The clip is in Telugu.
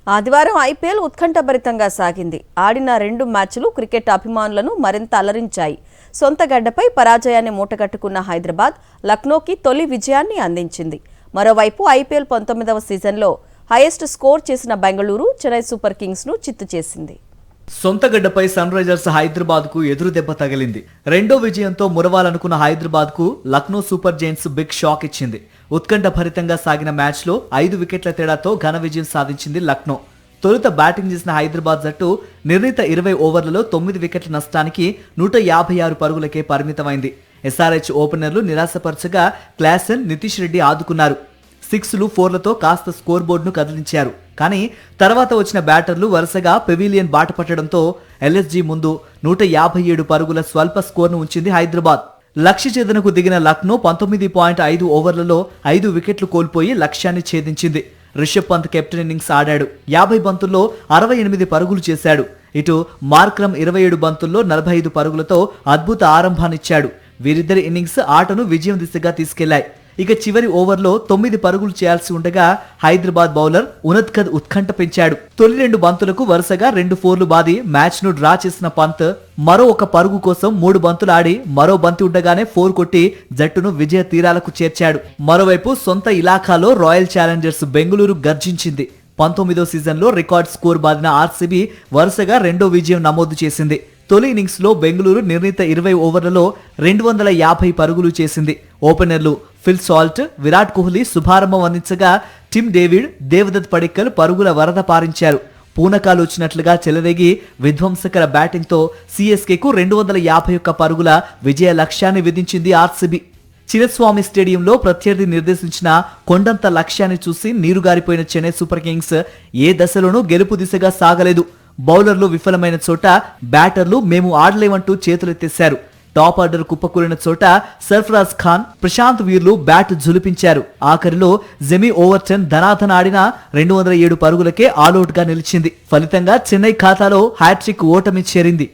ఆదివారం ఐపీఎల్ ఉత్కంఠభరితంగా సాగింది. ఆడిన 2 మ్యాచ్లు క్రికెట్ అభిమానులను మరింత అలరించాయి. సొంత గడ్డపై పరాజయాన్ని మూటగట్టుకున్న హైదరాబాద్ లక్నోకి తొలి విజయాన్ని అందించింది. మరోవైపు ఐపీఎల్ 19వ సీజన్లో హైయెస్ట్ స్కోర్ చేసిన బెంగళూరు చెన్నై సూపర్ కింగ్స్ ను చిత్తు చేసింది. సొంత గడ్డపై సన్ రైజర్స్ హైదరాబాద్ కు ఎదురు దెబ్బ తగిలింది. రెండో విజయంతో మురవాలనుకున్న హైదరాబాద్ కు Lucknow Super Giants big shock ఇచ్చింది. ఉత్కంఠ భరితంగా సాగిన మ్యాచ్ లో 5 వికెట్ల తేడాతో ఘన విజయం సాధించింది లక్నో. తొలుత బ్యాటింగ్ చేసిన హైదరాబాద్ జట్టు నిర్ణీత 20 ఓవర్లలో 9 వికెట్ల నష్టానికి 156 పరుగులకే పరిమితమైంది. ఎస్ఆర్హెచ్ ఓపెనర్లు నిరాశపరచగా క్లాసెన్, నితీష్ రెడ్డి ఆదుకున్నారు. 6లు, 4లతో కాస్త స్కోర్ బోర్డును కదిలించారు. కానీ తర్వాత వచ్చిన బ్యాటర్లు వరుసగా పెవిలియన్ బాట పట్టడంతో ఎల్ఎస్జీ ముందు 157 పరుగుల స్వల్ప స్కోర్ను ఉంచింది హైదరాబాద్. లక్ష్య ఛేదనకు దిగిన లక్నో 19.5 ఓవర్లలో 5 వికెట్లు కోల్పోయి లక్ష్యాన్ని ఛేదించింది. రిషబ్ పంత్ కెప్టెన్ ఇన్నింగ్స్ ఆడాడు. 50 బంతుల్లో 68 పరుగులు చేశాడు. ఇటు మార్క్రమ్ 27 బంతుల్లో 45 పరుగులతో అద్భుత ఆరంభాన్నిచ్చాడు. వీరిద్దరి ఇన్నింగ్స్ ఆటను విజయం దిశగా తీసుకెళ్లాయి. ఇక చివరి ఓవర్లో 9 పరుగులు చేయాల్సి ఉండగా హైదరాబాద్ బౌలర్ ఉనద్కద్ ఉత్కంఠ పెంచాడు. తొలి 2 బంతులకు వరుసగా 2 4లు బాది మ్యాచ్ ను డ్రా చేసిన పంత్ మరో 1 పరుగు కోసం 3 బంతులు ఆడి మరో బంతి ఉండగానే 4 కొట్టి జట్టును విజయ తీరాలకు చేర్చాడు. మరోవైపు సొంత ఇలాఖాలో రాయల్ ఛాలెంజర్స్ బెంగళూరు గర్జించింది. 19వ సీజన్లో రికార్డ్ స్కోర్ బాదిన ఆర్సీబీ వరుసగా రెండో విజయం నమోదు చేసింది. తొలి ఇన్నింగ్స్ లో బెంగళూరు నిర్ణీత 20 ఓవర్లలో 250 పరుగులు చేసింది. ఓపెనర్లు ఫిల్ సాల్ట్, విరాట్ కోహ్లీ శుభారంభం అందించగా టిమ్ డేవిడ్, దేవదత్ పడిక్కల్ పరుగుల వరద పారించారు. పూనకాలు వచ్చినట్లుగా చెలరేగి విధ్వంసకర బ్యాటింగ్తో సిఎస్కేకు 251 పరుగుల విజయ లక్ష్యాన్ని విధించింది ఆర్సీబీ. చిన్నస్వామి స్టేడియంలో ప్రత్యర్థి నిర్దేశించిన కొండంత లక్ష్యాన్ని చూసి నీరుగారిపోయిన చెన్నై సూపర్ కింగ్స్ ఏ దశలోనూ గెలుపు దిశగా సాగలేదు. బౌలర్లు విఫలమైన చోట బ్యాటర్లు మేము ఆడలేమంటూ చేతులెత్తేశారు. టాప్ ఆర్డర్ కుప్పకూలిన చోట సర్ఫరాజ్ ఖాన్, ప్రశాంత్ వీర్లు బ్యాట్ జులిపించారు. ఆఖరిలో జెమీ ఓవర్టన్ ధనాధన ఆడిన 207 పరుగులకే ఆల్అౌట్ గా నిలిచింది. ఫలితంగా చెన్నై ఖాతాలో హ్యాట్రిక్ ఓటమి చేరింది.